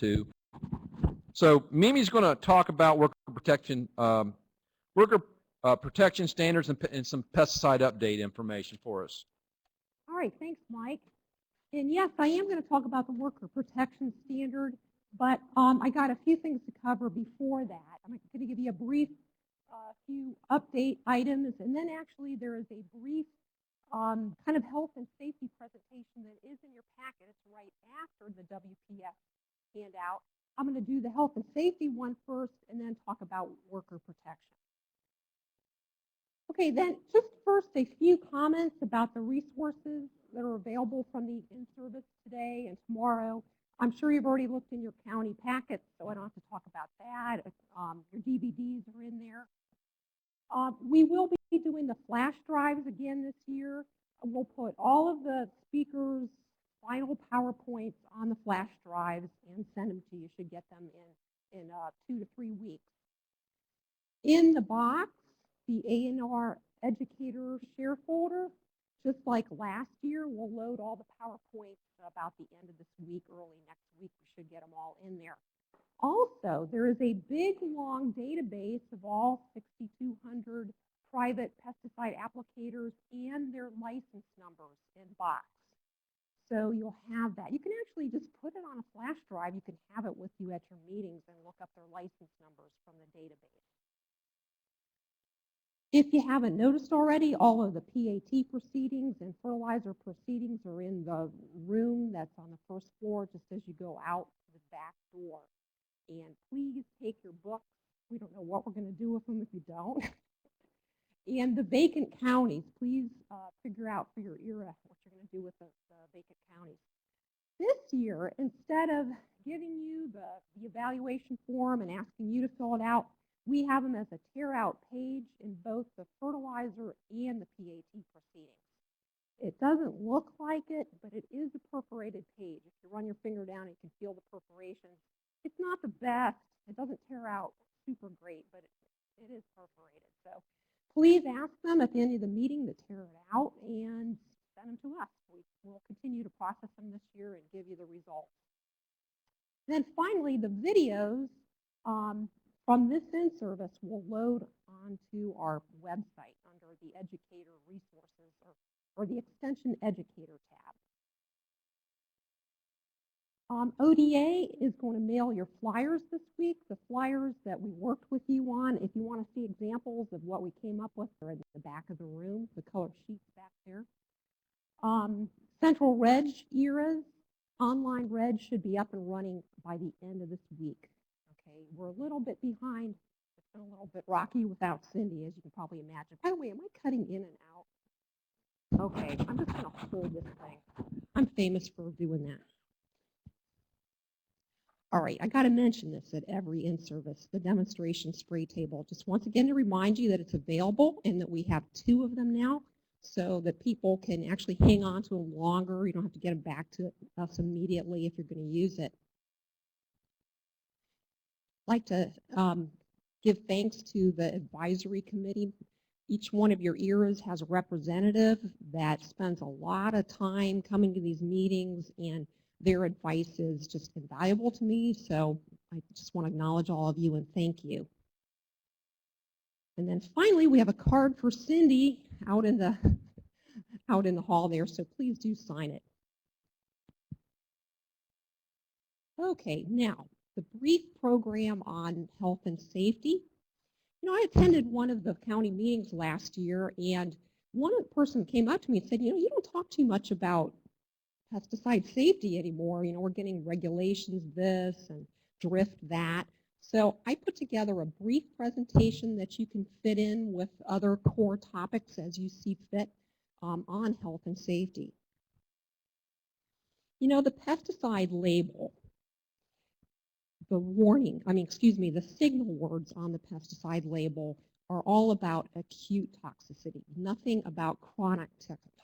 to. So Mimi's going to talk about worker protection standards and some pesticide update information for us. All right, thanks, Mike. And yes, I am going to talk about the worker protection standard, but I got a few things to cover before that. I'm going to give you a brief few update items, and then actually there is a brief kind of health and safety presentation that is in your packet. It's right after the WPS handout. I'm going to do the health and safety one first and then talk about worker protection. Okay, then just first a few comments about the resources that are available from the in-service today and tomorrow. I'm sure you've already looked in your county packets, so I don't have to talk about that. Your DVDs are in there. We will be doing the flash drives again this year. We'll put all of the speakers' final PowerPoints on the flash drives and send them to you. You should get them in 2 to 3 weeks. In the box, the A&R Educator Share folder, just like last year, we'll load all the PowerPoints about the end of this week, early next week. We should get them all in there. Also, there is a big, long database of all 6,200 private pesticide applicators and their license numbers in box. So you'll have that. You can actually just put it on a flash drive. You can have it with you at your meetings and look up their license numbers from the database. If you haven't noticed already, all of the PAT proceedings and fertilizer proceedings are in the room that's on the first floor just as you go out the back door. And please take your books. We don't know what we're going to do with them if you don't. And the vacant counties, please figure out for your era what you're going to do with the vacant counties. This year, instead of giving you the evaluation form and asking you to fill it out, we have them as a tear-out page in both the fertilizer and the PAT proceedings. It doesn't look like it, but it is a perforated page. If you run your finger down, you can feel the perforations. It's not the best. It doesn't tear out super great, but it is perforated. So please ask them at the end of the meeting to tear it out and send them to us. We'll continue to process them this year and give you the results. And then finally, the videos from this in-service will load onto our website under the Educator Resources or the Extension Educator tab. ODA is going to mail your flyers this week, the flyers that we worked with you on. If you want to see examples of what we came up with, they're in the back of the room, the color sheets back there. Central Reg eras, online Reg should be up and running by the end of this week. Okay, we're a little bit behind. It's been a little bit rocky without Cindy, as you can probably imagine. By the way, am I cutting in and out? Okay, I'm just going to hold this thing. I'm famous for doing that. All right, I got to mention this at every in-service, the demonstration spray table. Just once again to remind you that it's available and that we have 2 of them now so that people can actually hang on to them longer. You don't have to get them back to us immediately if you're going to use it. I'd like to give thanks to the advisory committee. Each one of your eras has a representative that spends a lot of time coming to these meetings, and their advice is just invaluable to me, so I just want to acknowledge all of you and thank you. And then finally, we have a card for Cindy out in the hall there, so please do sign it. Okay, now the brief program on health and safety. You know, I attended one of the county meetings last year, and one person came up to me and said, you know, you don't talk too much about pesticide safety anymore. You know, we're getting regulations this and drift that. So I put together a brief presentation that you can fit in with other core topics as you see fit on health and safety. You know, the pesticide label, the signal words on the pesticide label are all about acute toxicity. Nothing about chronic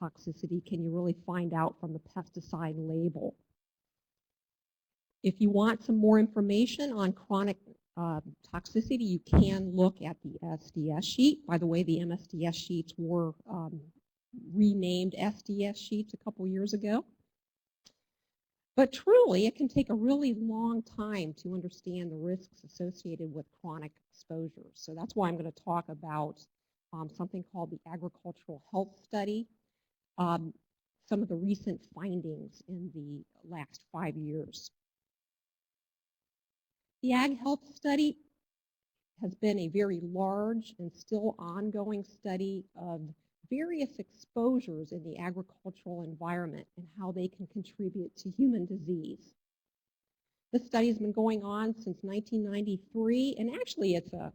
toxicity can you really find out from the pesticide label. If you want some more information on chronic toxicity, you can look at the SDS sheet. By the way, the MSDS sheets were renamed SDS sheets a couple years ago. But truly, it can take a really long time to understand the risks associated with chronic exposure. So that's why I'm going to talk about something called the Agricultural Health Study, um, some of the recent findings in the last 5 years. The Ag Health Study has been a very large and still ongoing study of various exposures in the agricultural environment and how they can contribute to human disease. This study has been going on since 1993, and actually it's a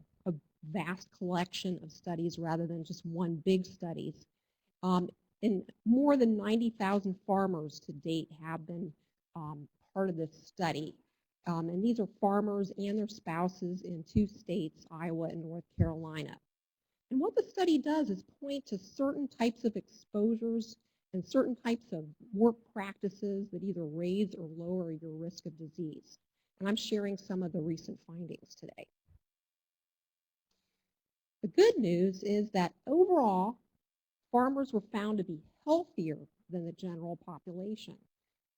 vast collection of studies rather than just one big study. And more than 90,000 farmers to date have been part of this study. And these are farmers and their spouses in 2 states, Iowa and North Carolina. And what the study does is point to certain types of exposures and certain types of work practices that either raise or lower your risk of disease. And I'm sharing some of the recent findings today. The good news is that overall, farmers were found to be healthier than the general population.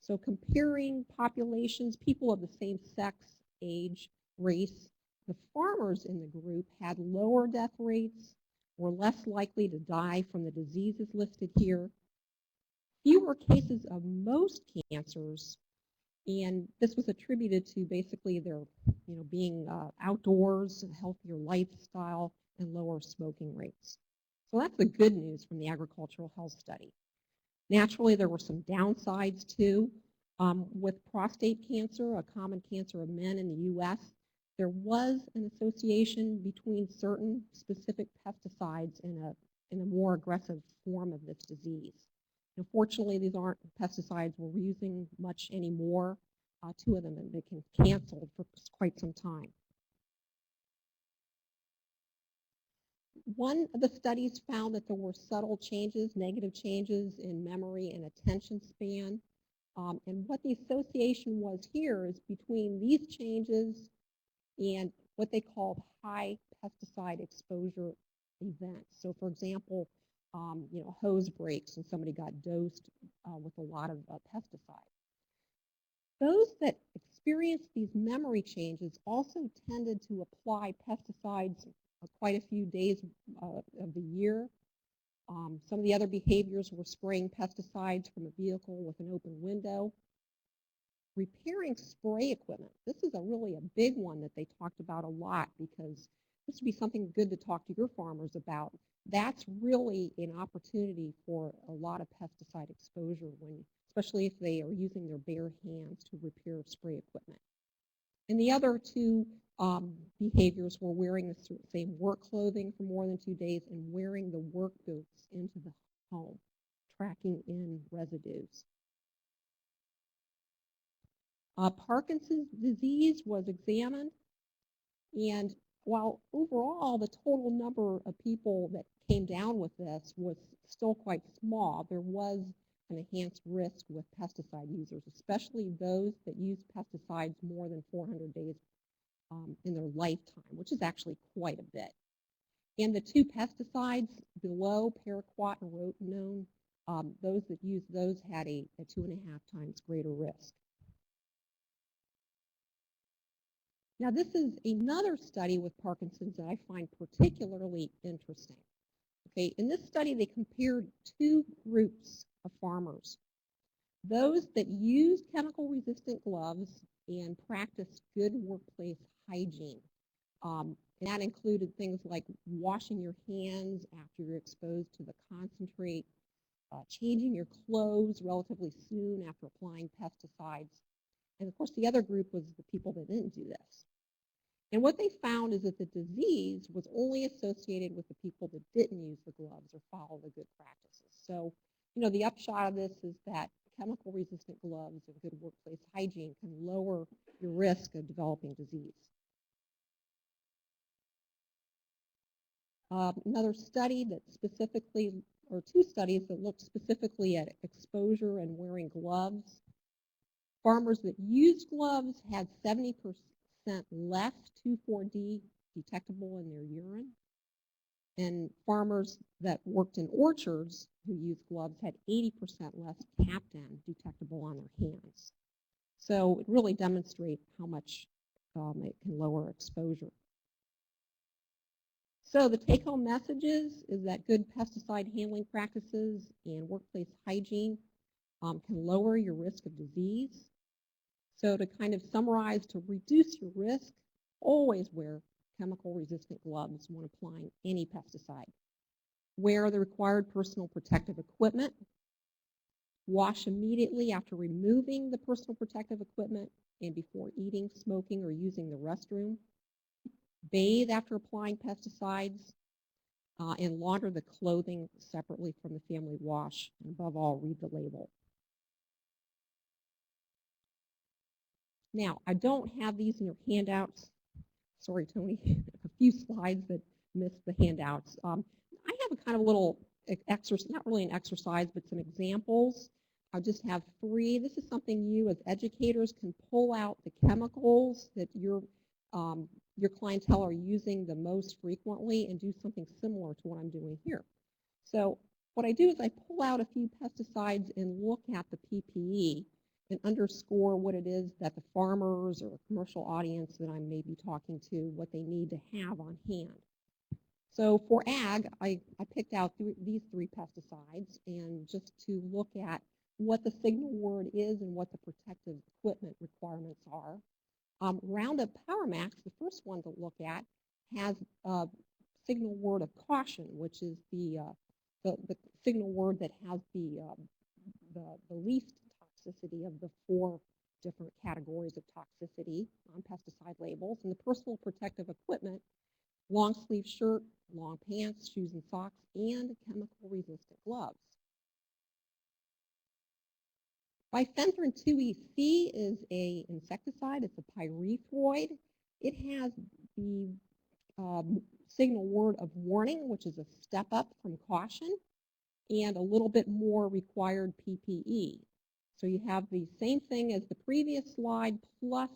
So comparing populations, people of the same sex, age, race, the farmers in the group had lower death rates, were less likely to die from the diseases listed here, fewer cases of most cancers, and this was attributed to basically their being outdoors, a healthier lifestyle, and lower smoking rates. So that's the good news from the Agricultural Health Study. Naturally, there were some downsides too. With prostate cancer, a common cancer of men in the U.S., there was an association between certain specific pesticides in a more aggressive form of this disease. Unfortunately, these aren't pesticides we're using much anymore. 2 of them have been canceled for quite some time. One of the studies found that there were subtle changes, negative changes in memory and attention span. And what the association was here is between these changes and what they called high pesticide exposure events. So for example, hose breaks and somebody got dosed with a lot of pesticide. Those that experienced these memory changes also tended to apply pesticides quite a few days of the year. Some of the other behaviors were spraying pesticides from a vehicle with an open window. Repairing spray equipment. This is really a big one that they talked about a lot because this would be something good to talk to your farmers about. That's really an opportunity for a lot of pesticide exposure, especially if they are using their bare hands to repair spray equipment. And the other 2 behaviors were wearing the same work clothing for more than 2 days and wearing the work boots into the home, tracking in residues. Parkinson's disease was examined, and while overall the total number of people that came down with this was still quite small, there was an enhanced risk with pesticide users, especially those that use pesticides more than 400 days in their lifetime, which is actually quite a bit. And the 2 pesticides below, paraquat and rotenone, those that used those had a 2.5 times greater risk. Now, this is another study with Parkinson's that I find particularly interesting. Okay, in this study, they compared 2 groups of farmers. Those that used chemical-resistant gloves and practiced good workplace hygiene. And that included things like washing your hands after you're exposed to the concentrate, changing your clothes relatively soon after applying pesticides. And of course, the other group was the people that didn't do this. And what they found is that the disease was only associated with the people that didn't use the gloves or follow the good practices. So, the upshot of this is that chemical-resistant gloves and good workplace hygiene can lower your risk of developing disease. Another study that specifically, or 2 studies that looked specifically at exposure and wearing gloves. Farmers that used gloves had 70% less 2,4-D detectable in their urine. And farmers that worked in orchards who used gloves had 80% less captan detectable on their hands. So it really demonstrates how much it can lower exposure. So the take-home messages is that good pesticide handling practices and workplace hygiene can lower your risk of disease. So to kind of summarize, to reduce your risk, always wear chemical-resistant gloves when applying any pesticide. Wear the required personal protective equipment. Wash immediately after removing the personal protective equipment and before eating, smoking, or using the restroom. Bathe after applying pesticides. And launder the clothing separately from the family wash. And above all, read the label. Now, I don't have these in your handouts. Sorry, Tony, a few slides that missed the handouts. I have a kind of little exercise, not really an exercise, but some examples. I just have 3. This is something you as educators can pull out the chemicals that your clientele are using the most frequently and do something similar to what I'm doing here. So what I do is I pull out a few pesticides and look at the PPE and underscore what it is that the farmers or commercial audience that I may be talking to, what they need to have on hand. So for ag, I picked out these 3 pesticides, and just to look at what the signal word is and what the protective equipment requirements are. Roundup Power Max, the first one to look at, has a signal word of caution, which is the signal word that has the least toxicity of the 4 different categories of toxicity on pesticide labels. And the personal protective equipment, long sleeve shirt, long pants, shoes and socks, and chemical resistant gloves. Bifenthrin 2-EC is an insecticide. It's a pyrethroid. It has the signal word of warning, which is a step up from caution, and a little bit more required PPE. So you have the same thing as the previous slide, plus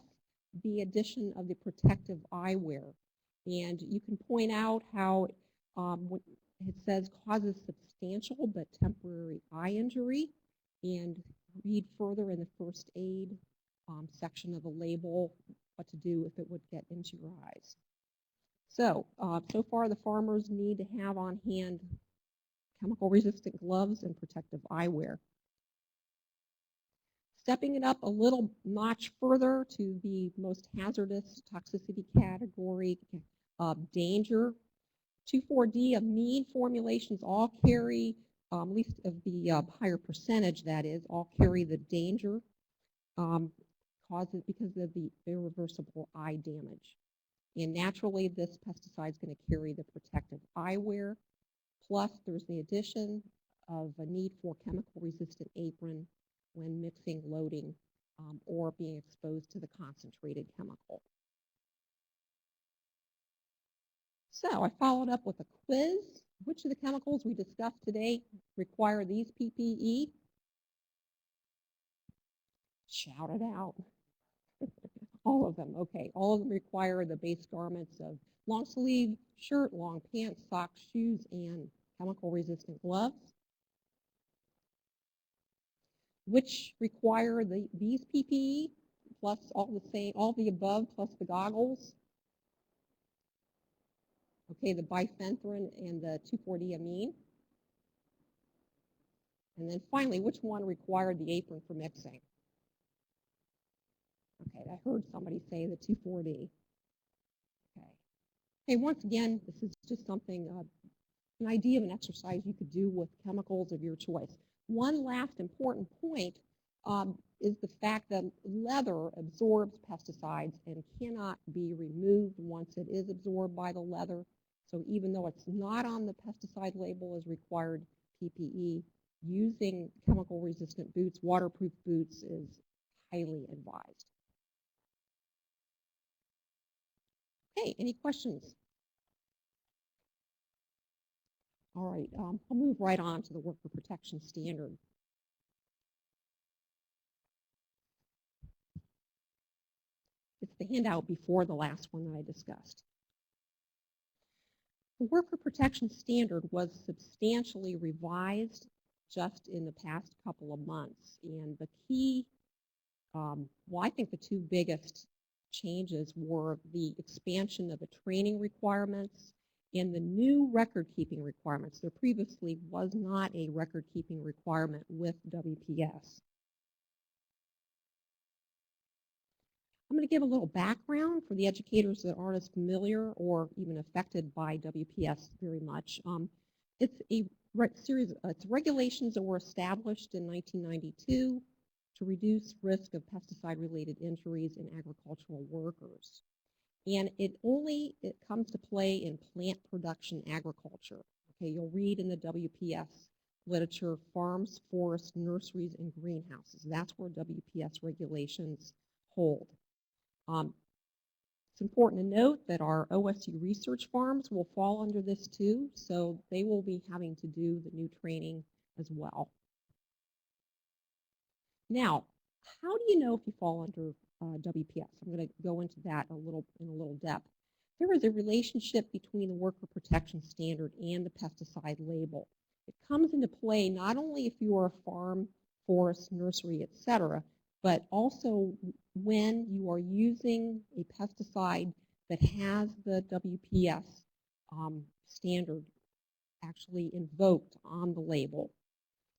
the addition of the protective eyewear. And you can point out how it says causes substantial but temporary eye injury, and read further in the first aid section of the label what to do if it would get into your eyes. So, so far the farmers need to have on hand chemical-resistant gloves and protective eyewear. Stepping it up a little notch further to the most hazardous toxicity category, danger. 2,4-D amine formulations all carry, at least of the higher percentage that is, all carry the danger causes because of the irreversible eye damage. And naturally, this pesticide is going to carry the protective eyewear. Plus, there's the addition of a need for chemical-resistant apron when mixing, loading, or being exposed to the concentrated chemical. So I followed up with a quiz. Which of the chemicals we discussed today require these PPE? Shout it out. All of them, okay. All of them require the base garments of long sleeve shirt, long pants, socks, shoes, and chemical-resistant gloves. Which require these PPE plus all the above plus the goggles? Okay, the bifenthrin and the 2,4-D amine. And then finally, which one required the apron for mixing? Okay, I heard somebody say the 2,4-D. Okay. Okay, once again, this is just something, an idea of an exercise you could do with chemicals of your choice. One last important point is the fact that leather absorbs pesticides and cannot be removed once it is absorbed by the leather. So even though it's not on the pesticide label as required PPE, using chemical-resistant boots, waterproof boots, is highly advised. Okay, any questions? All right, I'll move right on to the worker protection standard. It's the handout before the last one that I discussed. The worker protection standard was substantially revised just in the past couple of months, and the key Well, I think the two biggest changes were the expansion of the training requirements and the new record-keeping requirements. There previously was not a record-keeping requirement with WPS. I'm going to give a little background for the educators that aren't as familiar or even affected by WPS very much. It's a series, it's regulations that were established in 1992 to reduce risk of pesticide-related injuries in agricultural workers. And it comes to play in plant production agriculture. Okay, you'll read in the WPS literature, farms, forests, nurseries, and greenhouses. That's where WPS regulations hold. It's important to note that our OSU research farms will fall under this too, so they will be having to do the new training as well. Now, how do you know if you fall under WPS? I'm going to go into that in a little depth. There is a relationship between the worker protection standard and the pesticide label. It comes into play not only if you are a farm, forest, nursery, etc., but also when you are using a pesticide that has the WPS standard actually invoked on the label.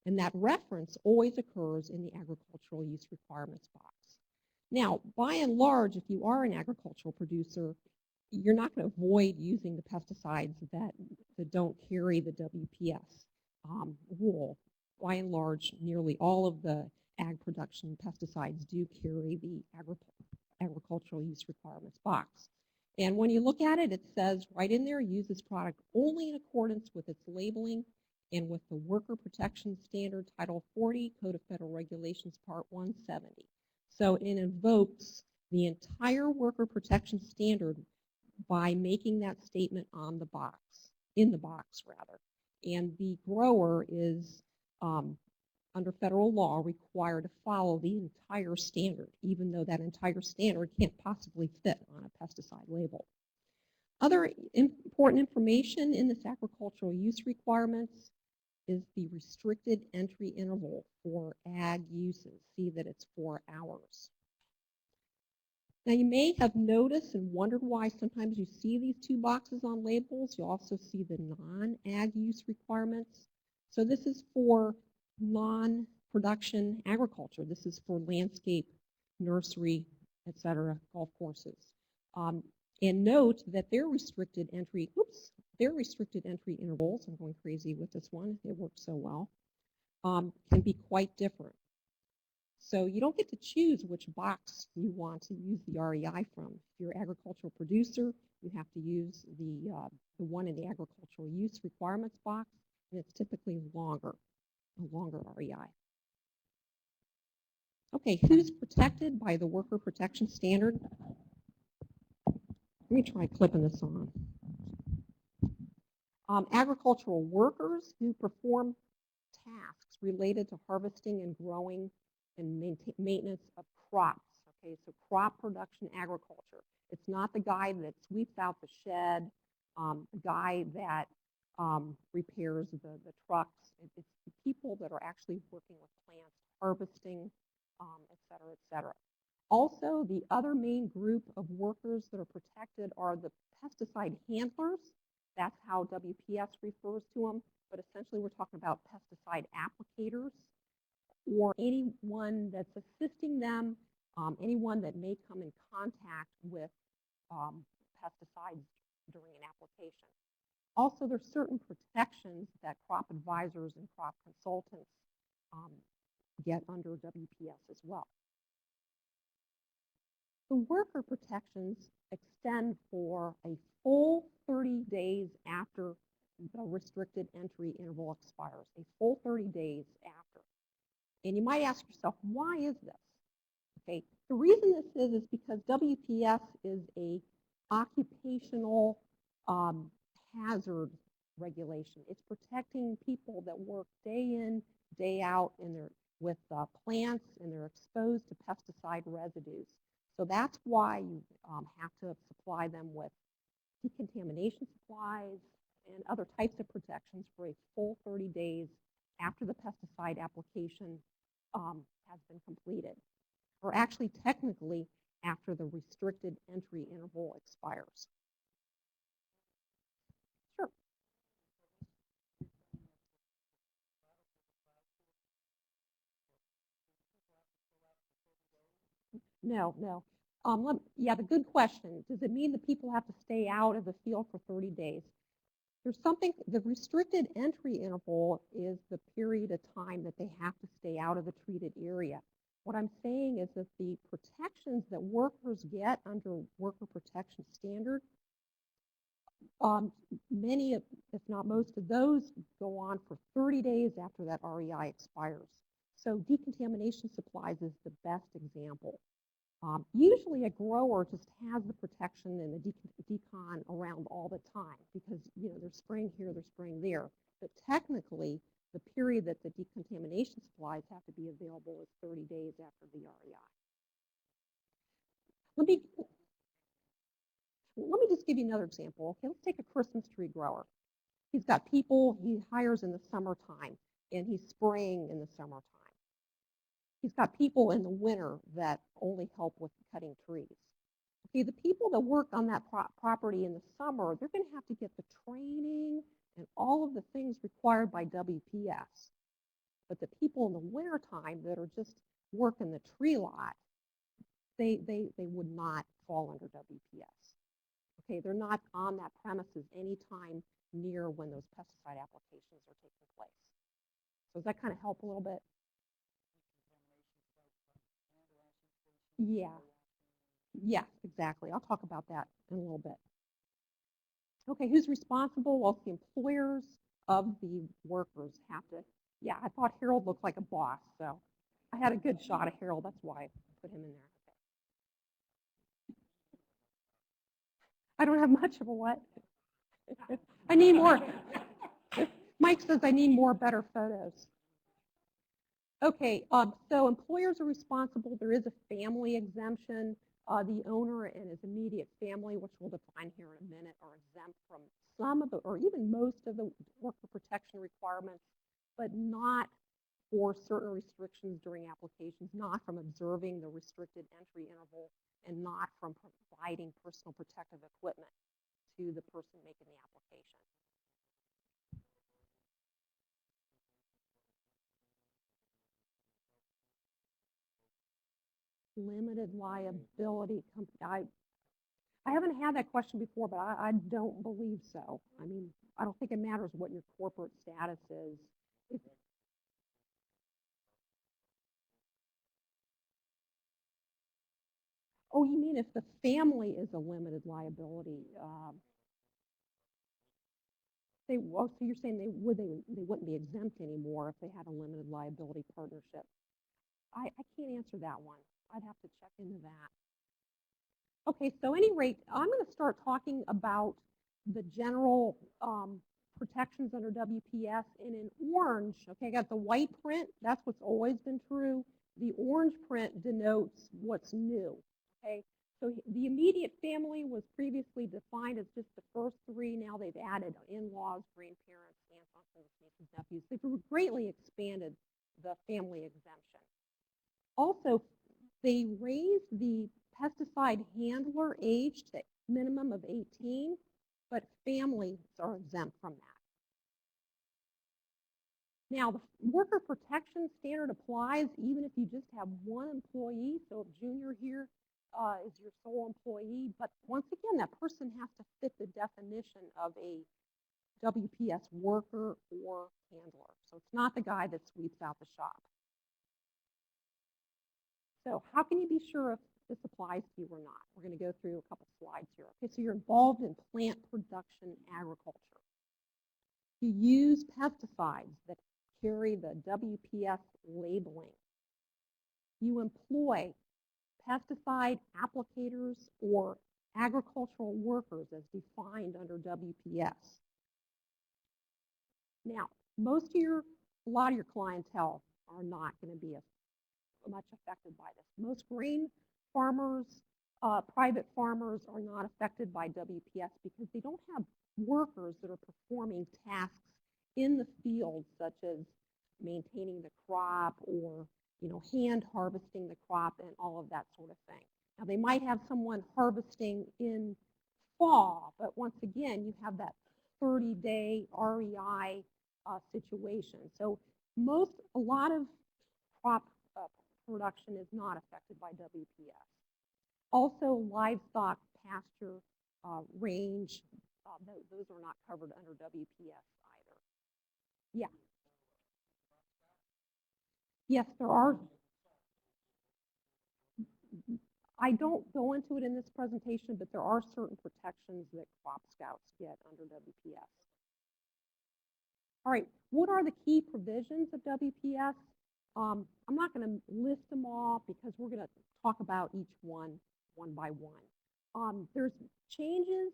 And that reference always occurs in the agricultural use requirements box. Now, by and large, if you are an agricultural producer, you're not going to avoid using the pesticides that don't carry the WPS rule. By and large, nearly all of the ag production pesticides do carry the agricultural use requirements box. And when you look at it, it says right in there, use this product only in accordance with its labeling and with the Worker Protection Standard Title 40 Code of Federal Regulations Part 170. So it invokes the entire Worker Protection Standard by making that statement on the box, in the box rather. And the grower is under federal law required to follow the entire standard, even though that entire standard can't possibly fit on a pesticide label. Other important information in this agricultural use requirements is the restricted entry interval for ag uses. See that it's 4 hours. Now you may have noticed and wondered why sometimes you see these two boxes on labels. You also see the non-ag use requirements. So this is for non-production agriculture. This is for landscape, nursery, etc., golf courses. And note that their restricted entry intervals, I'm going crazy with this one, it works so well, can be quite different. So you don't get to choose which box you want to use the REI from. If you're an agricultural producer, you have to use the one in the agricultural use requirements box, and it's typically a longer REI. Okay, who's protected by the Worker Protection Standard? Let me try clipping this on. Agricultural workers who perform tasks related to harvesting and growing and maintenance of crops. Okay, so crop production agriculture. It's not the guy that sweeps out the shed, the guy that repairs the trucks. It's the people that are actually working with plants, harvesting, et cetera, et cetera. Also, the other main group of workers that are protected are the pesticide handlers. That's how WPS refers to them, but essentially we're talking about pesticide applicators or anyone that's assisting them, anyone that may come in contact with pesticides during an application. Also, there's certain protections that crop advisors and crop consultants get under WPS as well. The worker protections extend for a full 30 days after the restricted entry interval expires, a full 30 days after. And you might ask yourself, why is this? Okay, the reason this is because WPS is a occupational hazard regulation. It's protecting people that work day in, day out with plants, and they're exposed to pesticide residues. So that's why you have to supply them with decontamination supplies and other types of protections for a full 30 days after the pesticide application has been completed. or actually technically after the restricted entry interval expires. Sure. No, no. Yeah, the good question. Does it mean that people have to stay out of the field for 30 days? There's something, the restricted entry interval is the period of time that they have to stay out of the treated area. What I'm saying is that the protections that workers get under worker protection standard, many, if not most of those, go on for 30 days after that REI expires. So decontamination supplies is the best example. Usually a grower just has the protection and the decon around all the time because, you know, they're spraying here, they're spraying there. But technically, the period that the decontamination supplies have to be available is 30 days after the REI. Let me just give you another example. Okay, let's take a Christmas tree grower. He's got people he hires in the summertime, and he's spraying in the summertime. He's got people in the winter that only help with cutting trees. Okay, the people that work on that property in the summer, they're going to have to get the training and all of the things required by WPS. But the people in the wintertime that are just working the tree lot, they would not fall under WPS. Okay, they're not on that premises anytime near when those pesticide applications are taking place. So does that kind of help a little bit? Yeah. Yes, exactly. I'll talk about that in a little bit. Okay, who's responsible? Well, the employers of the workers have to. Yeah, I thought Harold looked like a boss, so I had a good shot of Harold. That's why I put him in there. I don't have much of a what? I need more. Mike says I need more better photos. Okay, so employers are responsible. There is a family exemption. The owner and his immediate family, which we'll define here in a minute, are exempt from some of the, or even most of the worker protection requirements, but not for certain restrictions during applications, not from observing the restricted entry interval, and not from providing personal protective equipment to the person making the application. Limited liability. I haven't had that question before, but I don't believe so. I mean, I don't think it matters what your corporate status is. Oh, you mean if the family is a limited liability? So you're saying they wouldn't be exempt anymore if they had a limited liability partnership? I can't answer that one. I'd have to check into that. Okay, so at any rate, I'm going to start talking about the general protections under WPS. And in orange, okay, I got the white print. That's what's always been true. The orange print denotes what's new. Okay, so the immediate family was previously defined as just the first three. Now they've added in-laws, grandparents, aunts, uncles, nieces, nephews. They've greatly expanded the family exemption. Also, they raised the pesticide handler age to minimum of 18, but families are exempt from that. Now, the worker protection standard applies even if you just have one employee. So if Junior here is your sole employee, but once again, that person has to fit the definition of a WPS worker or handler. So it's not the guy that sweeps out the shop. So how can you be sure if this applies to you or not? We're going to go through a couple slides here. Okay, so you're involved in plant production agriculture. You use pesticides that carry the WPS labeling. You employ pesticide applicators or agricultural workers as defined under WPS. Now, a lot of your clientele are not going to be much affected by this. Most grain farmers, private farmers are not affected by WPS because they don't have workers that are performing tasks in the field, such as maintaining the crop or hand harvesting the crop and all of that sort of thing. Now, they might have someone harvesting in fall, but once again, you have that 30-day REI situation. So a lot of crop production is not affected by WPS. Also, livestock pasture range, those are not covered under WPS either. Yeah. Yes, there are. I don't go into it in this presentation, but there are certain protections that crop scouts get under WPS. All right, what are the key provisions of WPS? I'm not going to list them all because we're going to talk about each one by one. There's changes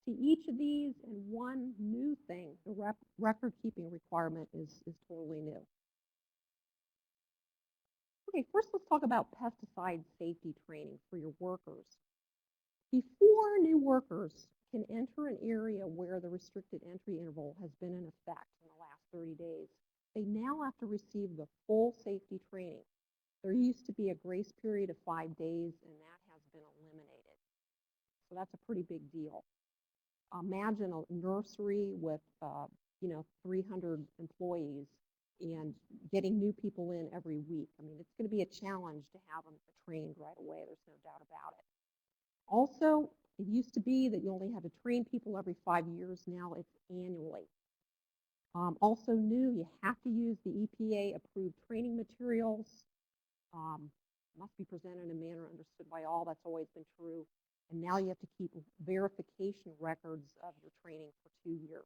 to each of these, and one new thing, the record-keeping requirement is totally new. Okay, first let's talk about pesticide safety training for your workers. Before new workers can enter an area where the restricted entry interval has been in effect in the last 30 days, they now have to receive the full safety training. There used to be a grace period of 5 days, and that has been eliminated. So that's a pretty big deal. Imagine a nursery with 300 employees and getting new people in every week. I mean, it's going to be a challenge to have them trained right away. There's no doubt about it. Also, it used to be that you only had to train people every 5 years. Now it's annually. Also new, you have to use the EPA-approved training materials. Must be presented in a manner understood by all. That's always been true. And now you have to keep verification records of your training for 2 years.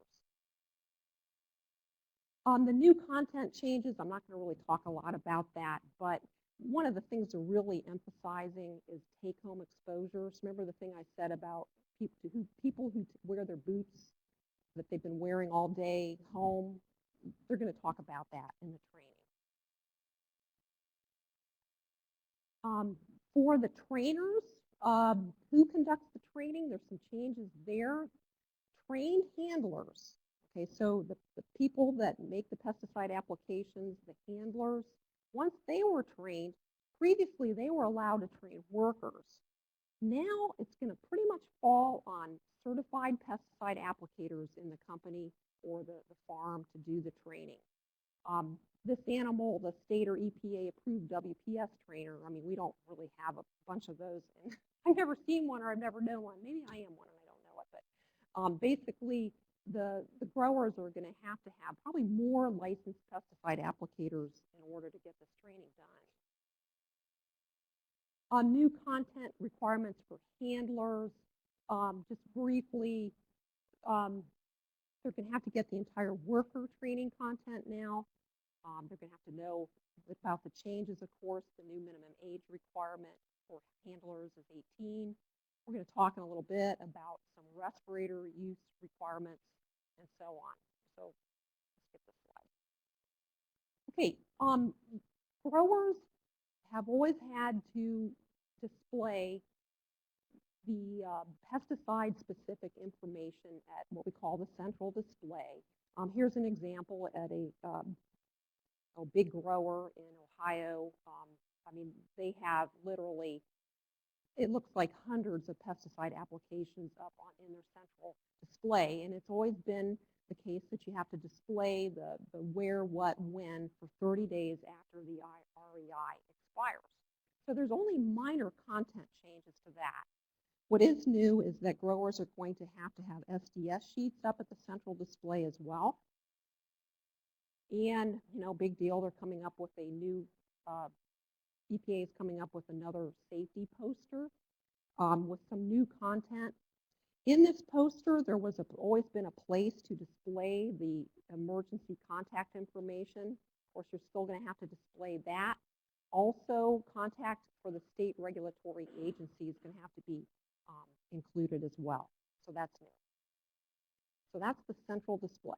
The new content changes, I'm not going to really talk a lot about that, but one of the things they're really emphasizing is take-home exposures. Remember the thing I said about people who wear their boots that they've been wearing all day home? They're going to talk about that in the training. For the trainers, who conducts the training, there's some changes there. Trained handlers. Okay, so the people that make the pesticide applications, the handlers, once they were trained, previously they were allowed to train workers. Now it's going to pretty much fall on certified pesticide applicators in the company or the farm to do the training. This animal, the state or EPA approved WPS trainer, I mean, we don't really have a bunch of those. And I've never seen one or I've never known one. Maybe I am one and I don't know it, but basically, the growers are going to have probably more licensed pesticide applicators in order to get this training done. New content requirements for handlers. Just briefly, they're going to have to get the entire worker training content now. They're going to have to know about the changes, of course. The new minimum age requirement for handlers is 18. We're going to talk in a little bit about some respirator use requirements and so on. So let's skip this slide. Okay, growers have always had to display the pesticide-specific information at what we call the central display. Here's an example at a big grower in Ohio. I mean, they have literally, it looks like hundreds of pesticide applications up in their central display, and it's always been the case that you have to display the where, what, when for 30 days after the REI expires. So there's only minor content changes to that. What is new is that growers are going to have SDS sheets up at the central display as well. And, big deal, they're coming up with a new, EPA is coming up with another safety poster with some new content. In this poster, there was always been a place to display the emergency contact information. Of course, you're still going to have to display that. Also, contact for the state regulatory agency is going to have to be included as well. So that's new. So that's the central display.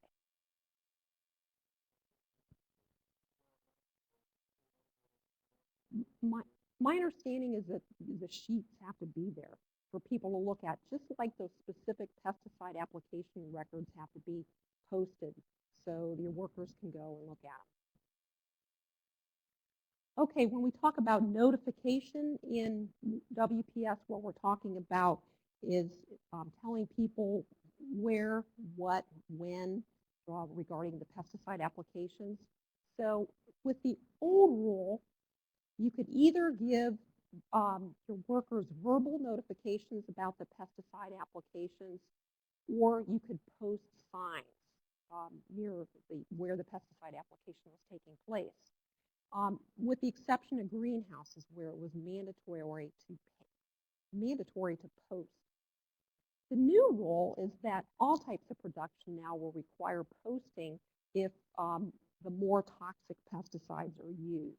My understanding is that the sheets have to be there for people to look at, just like those specific pesticide application records have to be posted so your workers can go and look at Okay, when we talk about notification in WPS, what we're talking about is telling people where, what, when regarding the pesticide applications. So with the old rule, you could either give your workers verbal notifications about the pesticide applications, or you could post signs near where the pesticide application was taking place. With the exception of greenhouses where it was mandatory to post. The new rule is that all types of production now will require posting if the more toxic pesticides are used.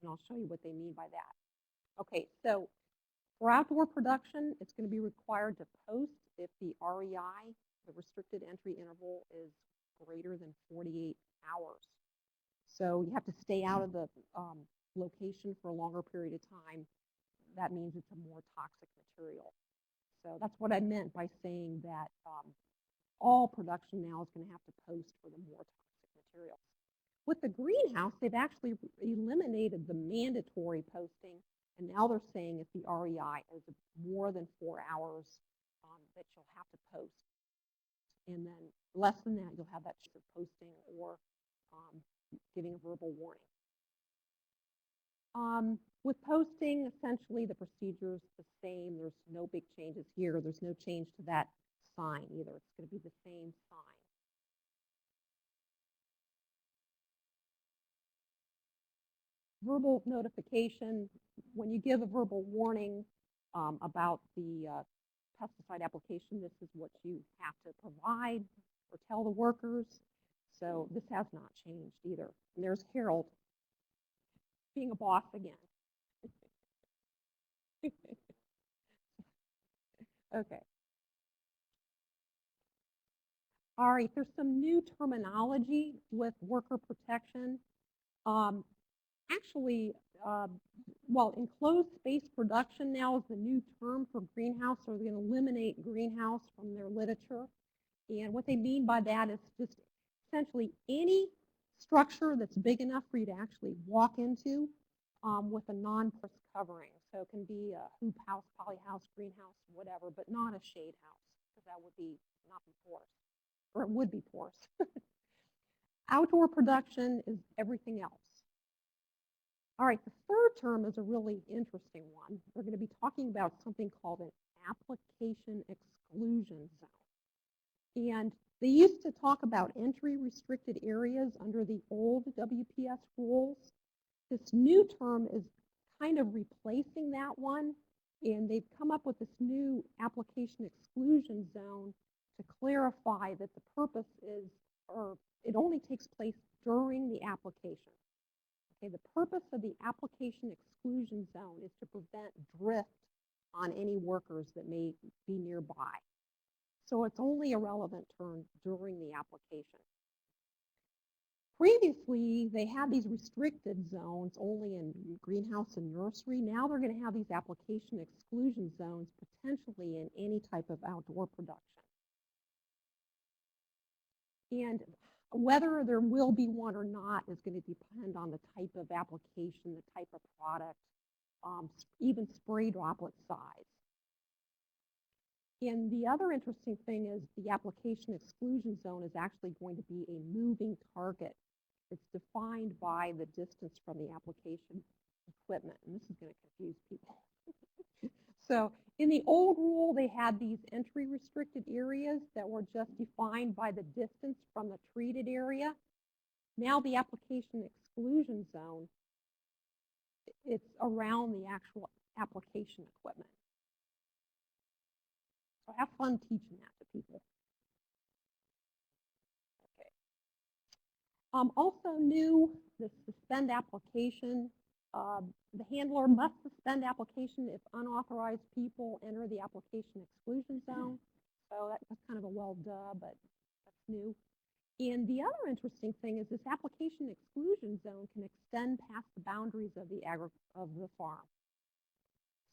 And I'll show you what they mean by that. Okay, so for outdoor production, it's going to be required to post if the REI, the restricted entry interval, is greater than 48 hours. So you have to stay out of the location for a longer period of time. That means it's a more toxic material. So that's what I meant by saying that all production now is going to have to post for the more toxic materials. With the greenhouse, they've actually eliminated the mandatory posting, and now they're saying if the REI is more than 4 hours that you'll have to post. And then less than that, you'll have that choice of posting or giving a verbal warning. With posting, essentially the procedure is the same. There's no big changes here. There's no change to that sign either. It's going to be the same sign. Verbal notification, when you give a verbal warning about the pesticide application, this is what you have to provide or tell the workers. So this has not changed either. And there's Harold being a boss again. Okay. All right, there's some new terminology with worker protection. Actually, well, enclosed space production now is the new term for greenhouse, so they're going to eliminate greenhouse from their literature. And what they mean by that is just essentially any structure that's big enough for you to actually walk into with a non-porous covering. So it can be a hoop house, poly house, greenhouse, whatever, but not a shade house, because that would be not be porous, or it would be porous. Outdoor production is everything else. All right, the third term is a really interesting one. We're going to be talking about something called an application exclusion zone. And they used to talk about entry restricted areas under the old WPS rules. This new term is kind of replacing that one, and they've come up with this new application exclusion zone to clarify that the purpose is, or it only takes place during the application. Okay, the purpose of the application exclusion zone is to prevent drift on any workers that may be nearby. So it's only a relevant term during the application. Previously, they had these restricted zones only in greenhouse and nursery. Now they're going to have these application exclusion zones potentially in any type of outdoor production. And whether there will be one or not is going to depend on the type of application, the type of product, even spray droplet size. And the other interesting thing is the application exclusion zone is actually going to be a moving target. It's defined by the distance from the application equipment, and this is going to confuse people. So in the old rule, they had these entry restricted areas that were just defined by the distance from the treated area. Now the application exclusion zone, it's around the actual application equipment. So have fun teaching that to people. Okay. Also new, the suspend application. The handler must suspend application if unauthorized people enter the application exclusion zone. So that's kind of a well duh, but that's new. And the other interesting thing is this application exclusion zone can extend past the boundaries of the farm.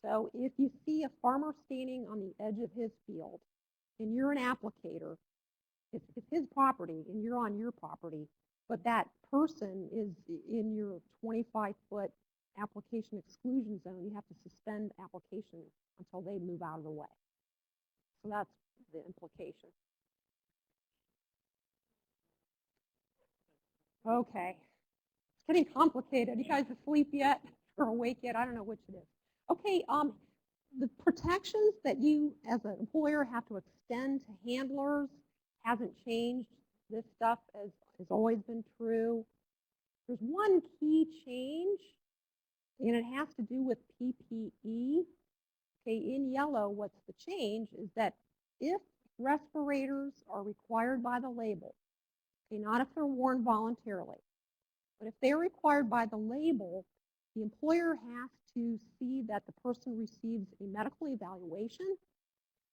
So if you see a farmer standing on the edge of his field and you're an applicator, it's his property and you're on your property, but that person is in your 25-foot application exclusion zone. You have to suspend application until they move out of the way. So that's the implication. Okay. It's getting complicated. You guys asleep yet or awake yet? I don't know which it is. Okay, the protections that you as an employer have to extend to handlers hasn't changed. This stuff has always been true. There's one key change, and it has to do with PPE. Okay, in yellow, what's the change is that if respirators are required by the label, okay, not if they're worn voluntarily, but if they're required by the label, the employer has to see that the person receives a medical evaluation,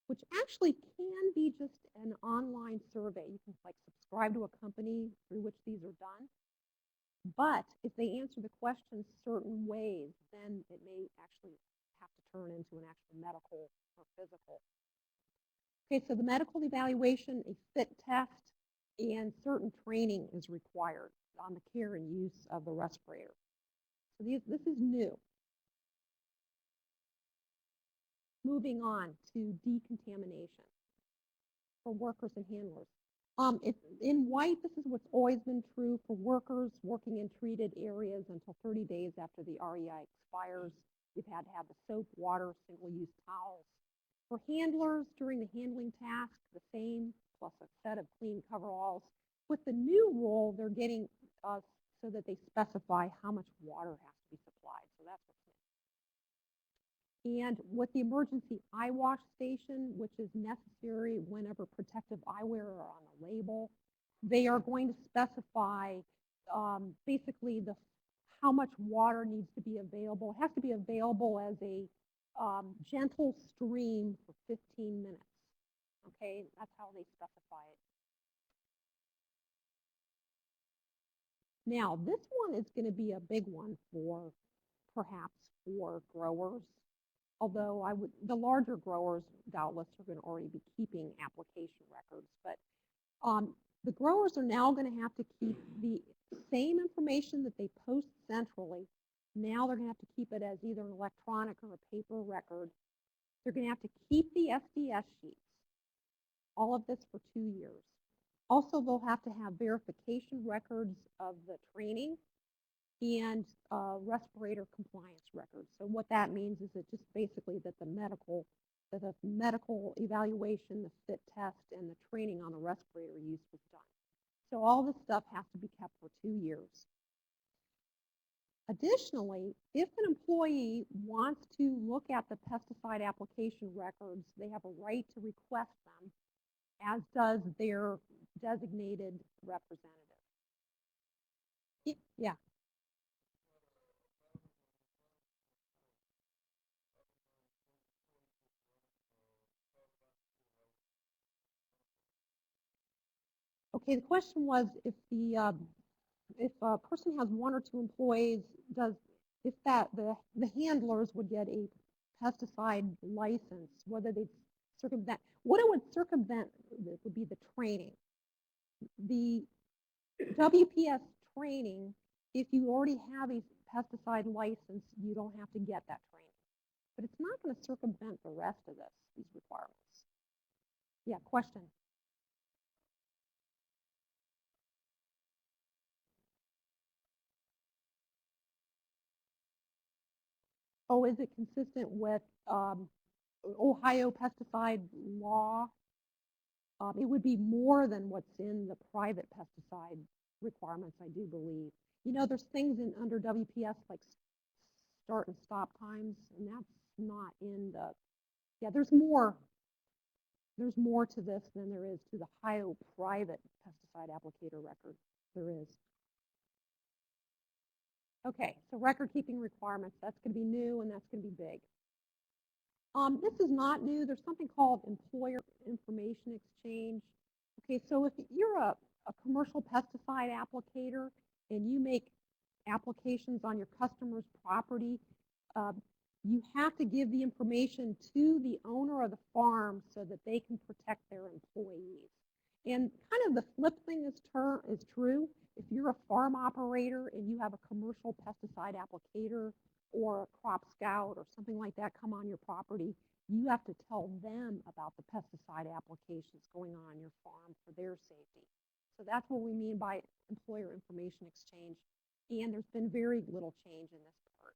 which actually can be just an online survey. You can like subscribe to a company through which these are done. But if they answer the question certain ways, then it may actually have to turn into an actual medical or physical. Okay, so the medical evaluation, a fit test, and certain training is required on the care and use of the respirator. So this is new. Moving on to decontamination for workers and handlers. In white, this is what's always been true for workers working in treated areas until 30 days after the REI expires. You've had to have the soap, water, single-use towels. For handlers, during the handling task, the same, plus a set of clean coveralls. With the new rule, they're getting so that they specify how much water has to be supplied. So that's what's new. And with the emergency eye wash station, which is necessary whenever protective eyewear are on the label, they are going to specify basically how much water needs to be available. It has to be available as a gentle stream for 15 minutes. Okay, that's how they specify it. Now, this one is going to be a big one for perhaps for growers. Although the larger growers doubtless are going to already be keeping application records, but the growers are now going to have to keep the same information that they post centrally. Now they're going to have to keep it as either an electronic or a paper record. They're going to have to keep the SDS sheets, all of this for 2 years. Also, they'll have to have verification records of the training and respirator compliance records. So what that means is that just basically that the medical evaluation, the fit test, and the training on the respirator use was done. So all this stuff has to be kept for 2 years. Additionally, if an employee wants to look at the pesticide application records, they have a right to request them, as does their designated representative. Yeah. Okay, the question was if a person has 1 or 2 employees, if the handlers would get a pesticide license, whether they circumvent, what it would circumvent would be the training. The WPS training, if you already have a pesticide license, you don't have to get that training. But it's not going to circumvent the rest of these requirements. Yeah, question? Oh, is it consistent with Ohio pesticide law? It would be more than what's in the private pesticide requirements, I do believe. You know, there's things under WPS like start and stop times, and that's not in the, yeah, there's more to this than there is to the Ohio private pesticide applicator record. There is. Okay, so record keeping requirements, that's going to be new and that's going to be big. This is not new. There's something called employer information exchange. Okay, so if you're a commercial pesticide applicator and you make applications on your customer's property, you have to give the information to the owner of the farm so that they can protect their employees. And kind of the flip thing is true. if you're a farm operator and you have a commercial pesticide applicator or a crop scout or something like that come on your property, you have to tell them about the pesticide applications going on your farm for their safety. So that's what we mean by employer information exchange. And there's been very little change in this part.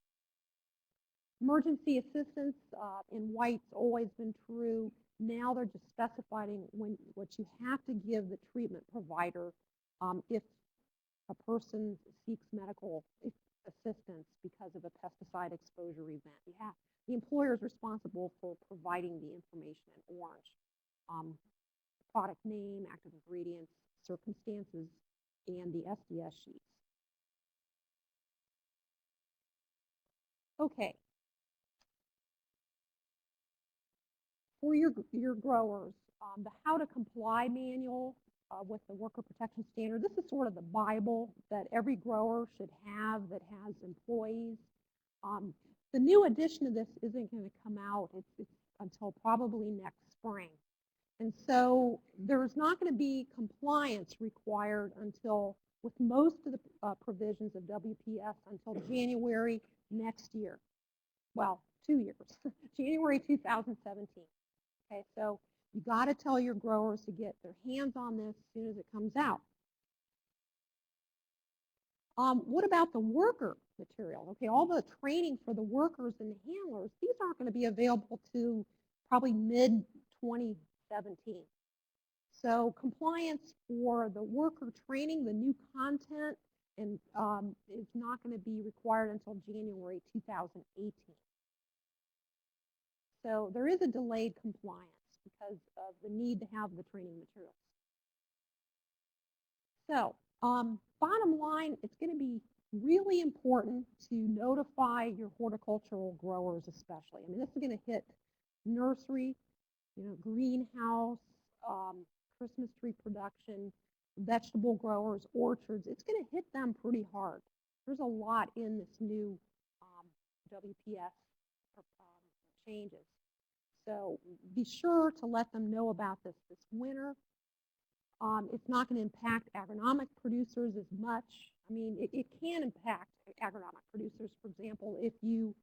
Emergency assistance in white's always been true. Now they're just specifying what you have to give the treatment provider if a person seeks medical assistance because of a pesticide exposure event. The employer is responsible for providing the information in orange. Product name, active ingredients, circumstances, and the SDS sheets. Okay. For your growers, the How to Comply manual with the Worker Protection Standard, this is sort of the Bible that every grower should have that has employees. The new edition of this isn't going to come out it's until probably next spring. And so there's not going to be compliance required until, with most of the provisions of WPS, until January next year. Well, 2 years, January 2017. Okay, so you got to tell your growers to get their hands on this as soon as it comes out. What about the worker material? Okay, all the training for the workers and the handlers, these aren't going to be available to probably mid-2017. So compliance for the worker training, the new content, and is not going to be required until January 2018. So there is a delayed compliance because of the need to have the training materials. So bottom line, it's going to be really important to notify your horticultural growers especially. I mean, this is going to hit nursery, greenhouse, Christmas tree production, vegetable growers, orchards. It's going to hit them pretty hard. There's a lot in this new WPS changes. So be sure to let them know about this winter. It's not going to impact agronomic producers as much. I mean, it can impact agronomic producers. For example, if you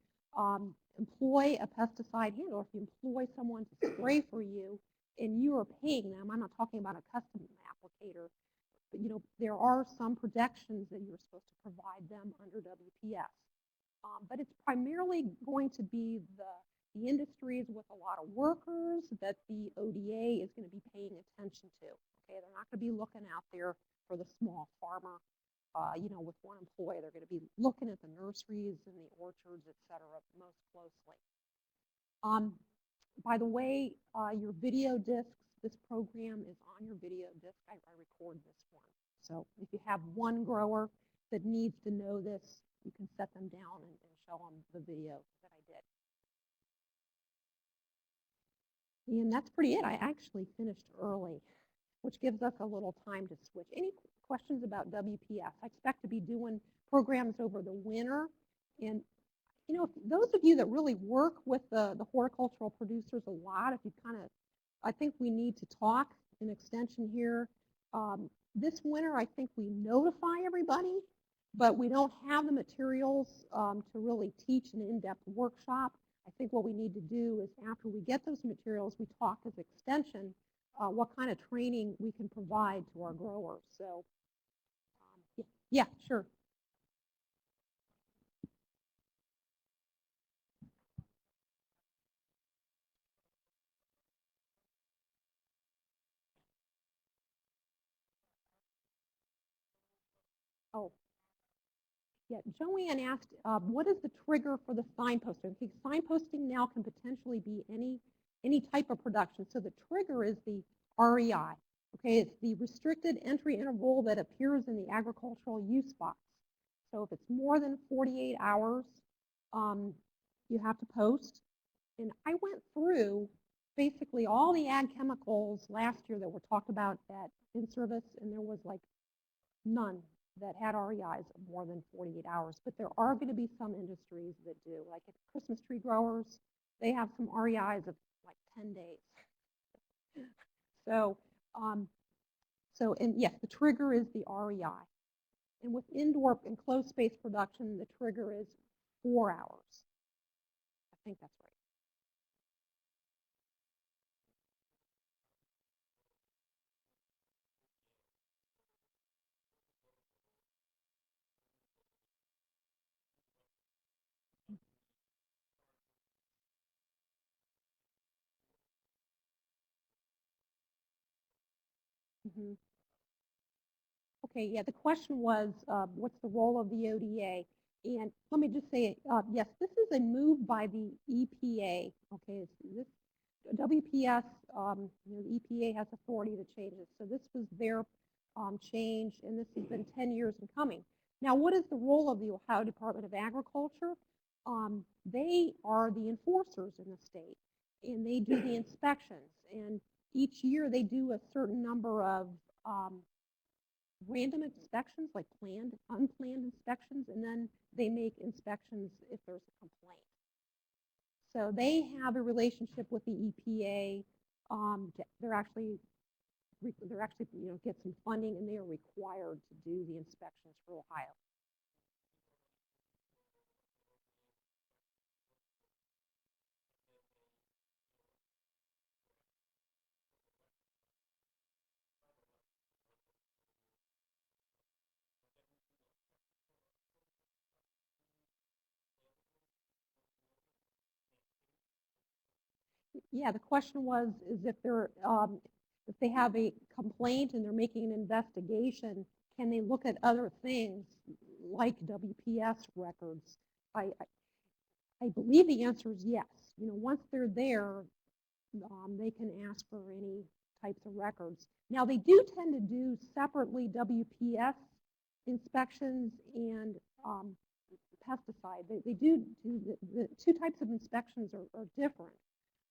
employ a pesticide handler, if you employ someone to spray for you and you are paying them, I'm not talking about a custom applicator, but there are some protections that you're supposed to provide them under WPS. But it's primarily going to be the industries with a lot of workers that the ODA is going to be paying attention to. Okay, they're not going to be looking out there for the small farmer, with one employee. They're going to be looking at the nurseries and the orchards, et cetera, most closely. By the way, your video discs, this program is on your video disc. I record this one. So if you have one grower that needs to know this, you can set them down and show them the video that I did. And that's pretty it. I actually finished early, which gives us a little time to switch. Any questions about WPS? I expect to be doing programs over the winter. And, those of you that really work with the horticultural producers a lot, if you I think we need to talk in extension here. This winter, I think we notify everybody, but we don't have the materials to really teach an in-depth workshop. I think what we need to do is after we get those materials, we talk as extension what kind of training we can provide to our growers. So, yeah, sure. Oh, yeah, Joanne asked, what is the trigger for the signposting? Okay, signposting now can potentially be any type of production. So the trigger is the REI. Okay, it's the restricted entry interval that appears in the agricultural use box. So if it's more than 48 hours, you have to post. And I went through basically all the ag chemicals last year that were talked about at in-service, and there was like none that had REIs of more than 48 hours. But there are going to be some industries that do. Like at Christmas tree growers, they have some REIs of like 10 days. So, and yes, the trigger is the REI. And with indoor and closed space production, the trigger is 4 hours. I think that's right. Mm-hmm. Okay, yeah, the question was, what's the role of the ODA? And let me just say, yes, this is a move by the EPA. Okay, this WPS, the EPA has authority to change this. So this was their change, and this has been 10 years in coming. Now, what is the role of the Ohio Department of Agriculture? They are the enforcers in the state, and they do the inspections. And each year they do a certain number of random inspections, like planned, unplanned inspections, and then they make inspections if there's a complaint. So they have a relationship with the EPA. They're actually get some funding, and they are required to do the inspections for Ohio. Yeah, the question was, is if they have a complaint and they're making an investigation, can they look at other things like WPS records? I believe the answer is yes. Once they're there, they can ask for any types of records. Now, they do tend to do separately WPS inspections and pesticide. They do the two types of inspections are different.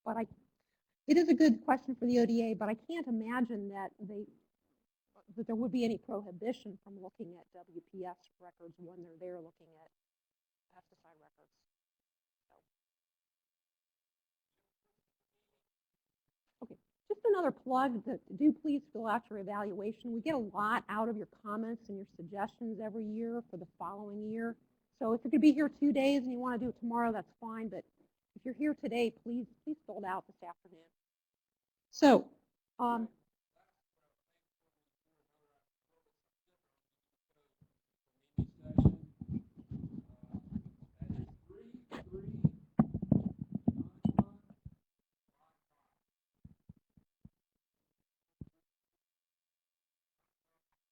But it is a good question for the ODA, but I can't imagine that there would be any prohibition from looking at WPS records when they're there looking at pesticide records. Okay, just another plug, do please fill out your evaluation. We get a lot out of your comments and your suggestions every year for the following year. So if you're going to be here 2 days and you want to do it tomorrow, that's fine. But if you're here today, please fill it out this afternoon. So